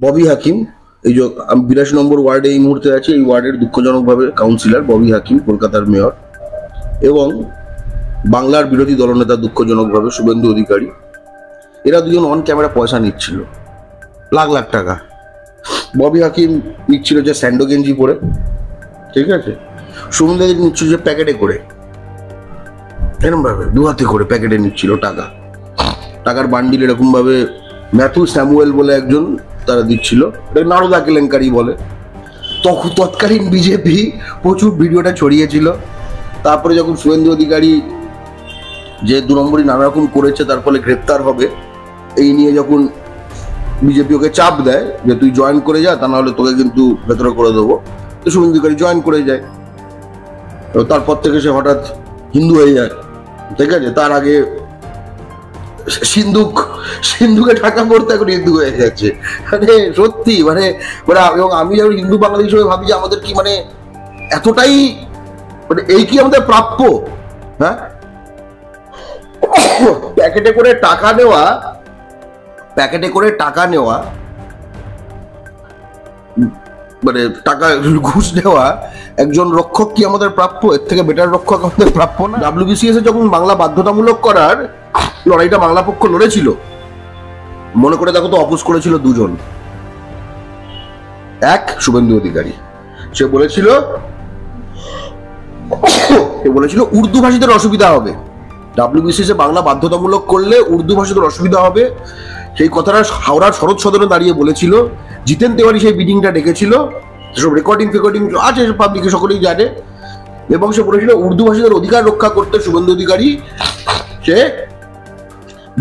ববি হাকিম, এই যে আমি 82 নম্বর ওয়ার্ডে এই মুহূর্তে আছি, এই ওয়ার্ডের দুঃখজনকভাবে কাউন্সিলর ববি হাকিম, কলকাতার মেয়র, এবং বাংলার বিরোধী দলনেতা দুঃখজনকভাবে শুভেন্দু অধিকারী, এরা দুজন অন ক্যামেরা পয়সা নিচ্ছিল লাখ লাখ টাকা। ববি হাকিম নিচ্ছিল যে স্যান্ডো গেঞ্জি পরে, ঠিক আছে, শুভেন্দু নিচ্ছিল যে প্যাকেটে করে, এরকম ভাবে দু হাতে করে প্যাকেটে নিচ্ছিল টাকা, টাকার বান্ডিল এরকম ভাবে ম্যাথু স্যামুয়েল বলে একজন তারা দিচ্ছিল, নারদা কেলেঙ্কারি বলে। তখন তৎকালীন বিজেপি প্রচুর ভিডিওটা ছড়িয়েছিল। তারপরে যখন শুভেন্দু অধিকারী যে 2 নম্বরই নানা রকম করেছে তার ফলে গ্রেপ্তার হবে, এই নিয়ে যখন বিজেপি ওকে চাপ দেয় যে তুই জয়েন করে যা, তা নাহলে তোকে কিন্তু ভেতরে করে দেবো, তো শুভেন্দু অধিকারী জয়েন করে যায়। তারপর থেকে সে হঠাৎ হিন্দু হয়ে যায়, ঠিক আছে। তার আগে সিন্ধুকে ঢাকা পড়তে এখন হিন্দু হয়ে যাচ্ছে, মানে সত্যি মানে এবং আমি যখন হিন্দু বাঙালি হিসেবে ভাবি যে আমাদের কি মানে এতটাই মানে এই কি আমাদের প্রাপ্য? হ্যাঁ, প্যাকেটে করে টাকা নেওয়া মানে টাকা ঘুষ দেওয়া একজন রক্ষক কি আমাদের প্রাপ্য? এর থেকে বেটার রক্ষক আমাদের প্রাপ্য না? WBCS এ যখন বাংলা বাধ্যতামূলক করার লড়াইটা বাংলা পক্ষ লড়েছিল, মনে করে দেখো তো অপোজ করেছিল দুজন। এক, শুভেন্দু অধিকারী, সে বলেছিল উর্দু ভাষীদের অসুবিধা হবে, WBCS এ বাংলা বাধ্যতামূলক করলে উর্দু ভাষীদের অসুবিধা হবে। সেই কথাটা হাওড়ার শরৎ সদনে দাঁড়িয়ে বলেছিল। জিতেন তেওয়ারি সেই মিটিংটা ডেকেছিল, সেসব রেকর্ডিং আছে, পাবলিকে সকলেই জানে। এবং সে বলেছিল উর্দু ভাষীদের অধিকার রক্ষা করতে শুভেন্দু অধিকারী সে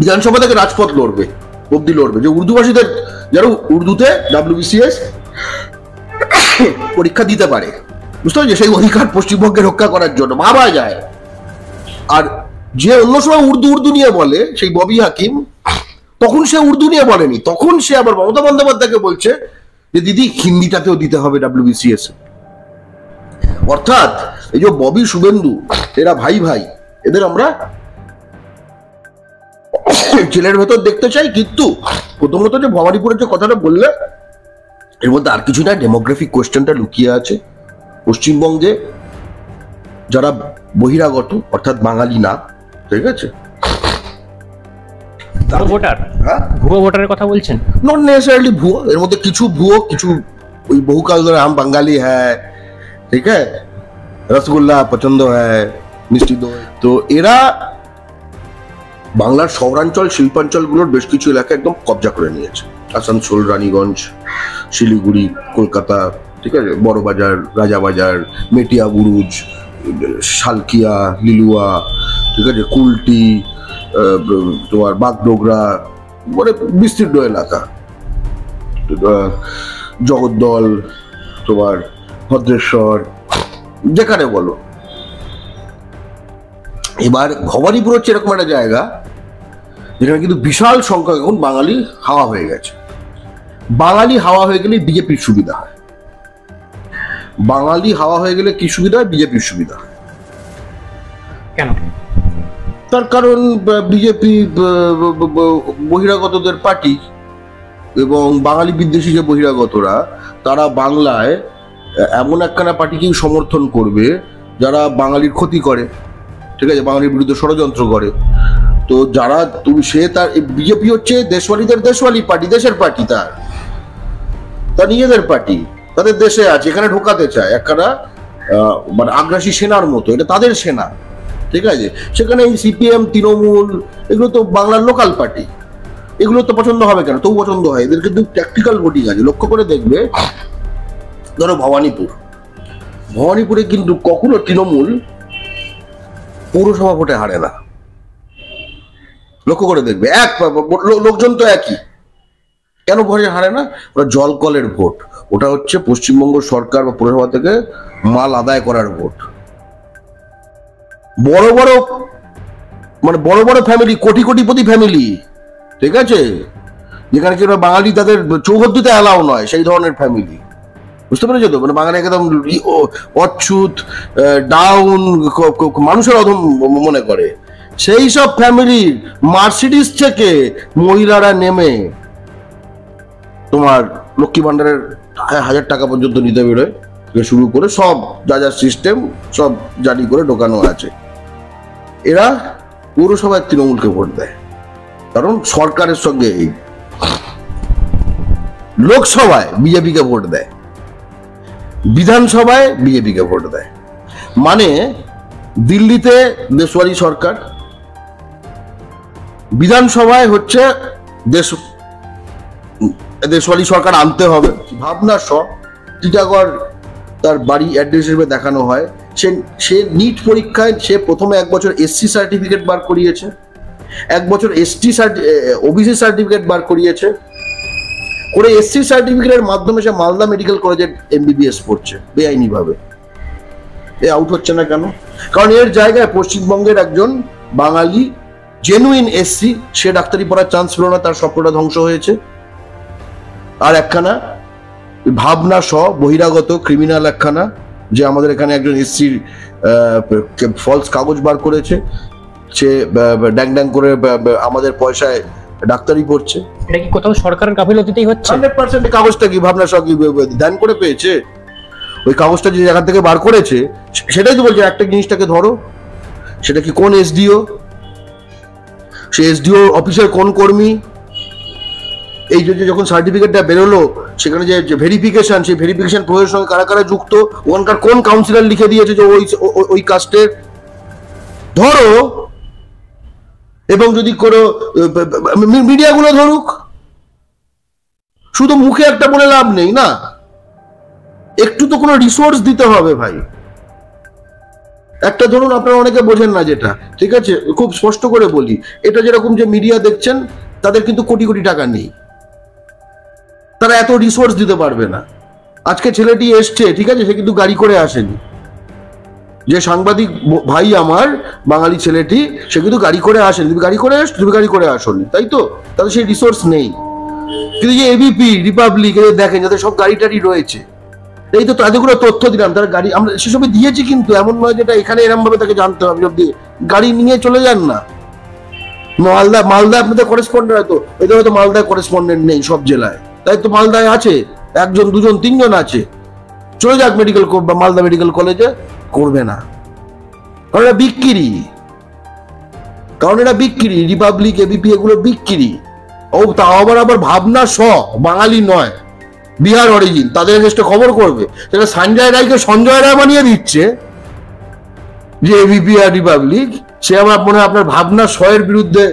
বিধানসভা থেকে রাজপথ লড়বে, অব্দি লড়বে, যে উর্দু ভাষীদের যেন উর্দুতে WBCS পরীক্ষা দিতে পারে, বুঝতে পারছি, সেই অধিকার পশ্চিমবঙ্গে রক্ষা করার জন্য ভাবা যায়। আর যে অন্য সময় উর্দু নিয়ে বলে সেই ববি হাকিম, তখন সে উর্দু নিয়ে বলেনি, তখন সে আবার মমতা বন্দ্যোপাধ্যায়কে বলছে যে দিদি হিন্দিটাতেও দিতে হবে WBCS। অর্থাৎ এই যে ববি শুভেন্দু এরা ভাই ভাই, এদের আমরা জেলের ভেতর দেখতে চাই। কিন্তু প্রথমত যে ভবানীপুরের যে কথাটা বললে, এর মধ্যে আর কিছু না, ডেমোগ্রাফিক কোয়েশ্চেনটা লুকিয়ে আছে। পশ্চিমবঙ্গে যারা বহিরাগত অর্থাৎ বাঙালি না, ঠিক আছে, ভুয়ো ভোটারের কথা বলছেন? নট নেসেসারিলি ভুয়ো, এর মধ্যে কিছু ভুয়ো, কিছু ওই বহুকাল ধরে হাম বাঙালি হ্যাঁ, ঠিক আছে, রসগোল্লা পছন্দ হ্যাঁ, মিষ্টি দই। তো এরা বাংলার শহরাঞ্চল শিল্পাঞ্চলগুলোর বেশ কিছু এলাকা একদম কবজা করে নিয়েছে। আসানসোল, রানীগঞ্জ, শিলিগুড়ি, কলকাতা, ঠিক আছে, বড়বাজার, রাজাবাজার, মেটিয়া বুরুজ, শালকিয়া, লিলুয়া, ঠিক আছে, কুলটি, তোমার বাগডোগরা, মানে বিস্তীর্ণ এলাকা, জগদ্দল, তোমার ভদ্রেশ্বর, যেখানে বলো। এবার ভবানীপুর হচ্ছে এরকম একটা জায়গা যেখানে কিন্তু বিশাল সংখ্যক এখন বাঙালি হাওয়া হয়ে গেছে। বাঙালি হাওয়া হয়ে গেলে বিজেপির সুবিধা হয়, বাঙালি হাওয়া হয়ে গেলে কি সুবিধা হয়? বিজেপির সুবিধা হয়। কেন? তার কারণ বিজেপি বহিরাগতদের পার্টি, এবং বাঙালি বিদ্বেষী যে বহিরাগতরা, তারা বাংলায় এমন একখানা পার্টিকেই সমর্থন করবে যারা বাঙালির ক্ষতি করে, ঠিক আছে, বাঙালির বিরুদ্ধে ষড়যন্ত্র করে। তো যারা সে তার বিজেপি হচ্ছে দেশওয়ালিদের দেশওয়ালি পার্টি, দেশের পার্টি, তার নিজেদের পার্টি, তাদের দেশে আছে, এখানে ঢোকাতে চায় একখানা মানে আগ্রাসী সেনার মতো, এটা তাদের সেনা, ঠিক আছে। সেখানে এই CPM, তৃণমূল, এগুলো তো বাংলার লোকাল পার্টি, এগুলো তো পছন্দ হবে কেন? তবু পছন্দ হয়, এদের কিন্তু ট্যাকটিক্যাল ভোটিং আছে। লক্ষ্য করে দেখবে, ধরো ভবানীপুরে কিন্তু কখনো তৃণমূল পৌরসভা ভোটে হারে না। লক্ষ্য করে দেখবে, এক লোকজন তো একই, কেন ভোটে হারে না? ওরা জলকলের ভোট, ওটা হচ্ছে পশ্চিমবঙ্গ সরকার বা পৌরসভা থেকে মাল আদায় করার ভোট। বড় বড় ফ্যামিলি, কোটিপতি ফ্যামিলি, ঠিক আছে, যেখানে কি বাঙালি তাদের চৌহদ্দিতে অ্যালাউ নয়, সেই ধরনের ফ্যামিলি, বুঝতে পেরেছো তো? মানে বাঙালি একদম অচ্ছুত, ডাউন, মানুষের অধম মনে করে। সেই সব ফ্যামিলির মার্সিডিজ থেকে মহিলারা নেমে তোমার লক্ষ্মী ভান্ডারের 1000 টাকা পর্যন্ত নিতে বেরোয় থেকে শুরু করে সব যা যা সিস্টেম সব জারি করে ঢোকানো আছে। এরা পৌরসভায় তৃণমূলকে ভোট দেয়, কারণ সরকারের সঙ্গে এই। লোকসভায় বিজেপিকে ভোট দেয়, বিধানসভায় বিজেপিকে ভোট দেয়। মানে দিল্লিতে দেশওয়ারি সরকার, বিধানসভায় হচ্ছে দেশওয়ারি সরকার আনতে হবে। ভাবনা টিটাগড় তার বাড়ি অ্যাড্রেস হিসেবে দেখানো হয়। সে নিট পরীক্ষায় সে প্রথমে 1 বছর এসসি সার্টিফিকেট বার করিয়েছে, 1 বছর ওবিসি সার্টিফিকেট বার করিয়েছে, করে এসসি সার্টিফিকেটের মাধ্যমে সে মালদা মেডিকেল কলেজের MBBS পড়ছে বেআইনি ভাবে। এ আউট হচ্ছে না কেন? কারণ এর জায়গায় পশ্চিমবঙ্গের একজন বাঙালি জেনুইন এসসি, সে ডাক্তারি পড়ার চান্স পেল না, তার স্বপ্নটা ধ্বংস হয়েছে। আর একখানা ভাবনা বহিরাগত ক্রিমিনাল একখানা, যে আমাদের এখানে একজন এসসির ফলস কাগজ বার করেছে, সে ড্যাং ড্যাং করে আমাদের পয়সায় ডাক্তারি পড়ছে। এটা কি কোথাও সরকারের গাফিলতিতেই হচ্ছে? 100% কাগজটা কি ভাবনা কি ধ্যান করে পেয়েছে? ওই কাগজটা যে জায়গা থেকে বার করেছে সেটাই তো বলছে। একটা জিনিসটাকে ধরো, সেটা কি কোন SDO, সে SDO অফিসের কোন কর্মী, এই যে যখন সার্টিফিকেটটা বেরোলো সেখানে যে ভেরিফিকেশন, সেই ভেরিফিকেশন প্রসেসের সঙ্গে কারা কারা যুক্ত, ওখানকার কোন কাউন্সিলর লিখে দিয়েছে যে ওই কাস্টের, ধরো। এবং যদি কোনো মিডিয়াগুলো ধরুক, শুধু মুখে একটা বলে লাভ নেই না, একটু তো কোনো রিসোর্স দিতে হবে ভাই। একটা ধরুন, আপনারা অনেকে বোঝেন না যেটা, ঠিক আছে, খুব স্পষ্ট করে বলি, এটা যেরকম যে মিডিয়া দেখছেন তাদের কিন্তু কোটি কোটি টাকা নেই, তারা এত রিসোর্স দিতে পারবে না। আজকে ছেলেটি এসছে, ঠিক আছে, সে কিন্তু গাড়ি করে আসেনি। যে সাংবাদিক ভাই আমার বাঙালি ছেলেটি, সে কিন্তু গাড়ি করে আসেনি। তুমি গাড়ি করে তুমি গাড়ি করে আসনি, তাই তো? তাদের সেই রিসোর্স নেই। কিন্তু যে ABP রিপাবলিক দেখেন, যাদের সব গাড়ি টাড়ি রয়েছে, এই তো তাদেরগুলো তথ্য দিলাম, তারা গাড়ি আমরা সেসবে দিয়েছি, কিন্তু এমন নয় যেটা এখানে এরম ভাবে তাকে জানতে হবে। গাড়ি নিয়ে চলে যান না মালদা আপনাদের করেসপন্ডেন্ট, হয়তো মালদায় করেসপন্ডেন্ট নেই সব জেলায়, তাই তো মালদায় আছে 1 জন 2 জন 3 জন আছে, চলে যাক মালদা মেডিকেল কলেজে। করবে না, কারণ এটা বিক্রি, রিপাবলিক ABP এগুলো বিক্রি। ও তাও আবার ভাবনা বাঙালি নয়, বিহার অরিজিন, তাদের এগেইনস্টে খবর করবে। সেটা সঞ্জয় রায়কে সঞ্জয় রায় বানিয়ে দিচ্ছে যে ABP আর রিপাবলিক। সে আমার মনে হয় আপনার ভাবনা এর বিরুদ্ধে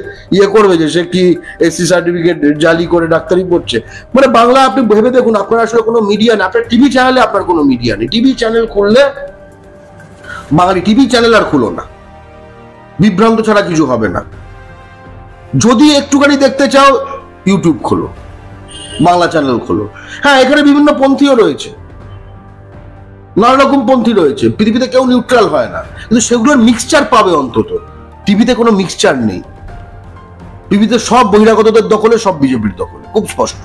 করবে, যে সে কি এসসি সার্টিফিকেট জালি করে ডাক্তারি পড়ছে। মানে বাংলা আপনি ভেবে দেখুন, আপনার আসলে কোনো মিডিয়া নেই। আপনার টিভি চ্যানেলে আপনার কোনো মিডিয়া নেই। টিভি চ্যানেল খুললে, বাঙালি টিভি চ্যানেল আর খুলো না, বিভ্রান্ত ছাড়া কিছু হবে না। যদি একটুখানি দেখতে চাও, ইউটিউব খোলো, বাংলা চ্যানেল খোলো। হ্যাঁ, এখানে বিভিন্ন পন্থীও রয়েছে, নানা রকম পন্থী রয়েছে, পৃথিবীতে কেউ নিউট্রাল হয় না, কিন্তু সেগুলোর মিক্সচার পাবে অন্তত। টিভিতে কোনো মিক্সচার নেই, টিভিতে সব বহিরাগতদের দখলে, সব বিজেপির দখলে, খুব স্পষ্ট।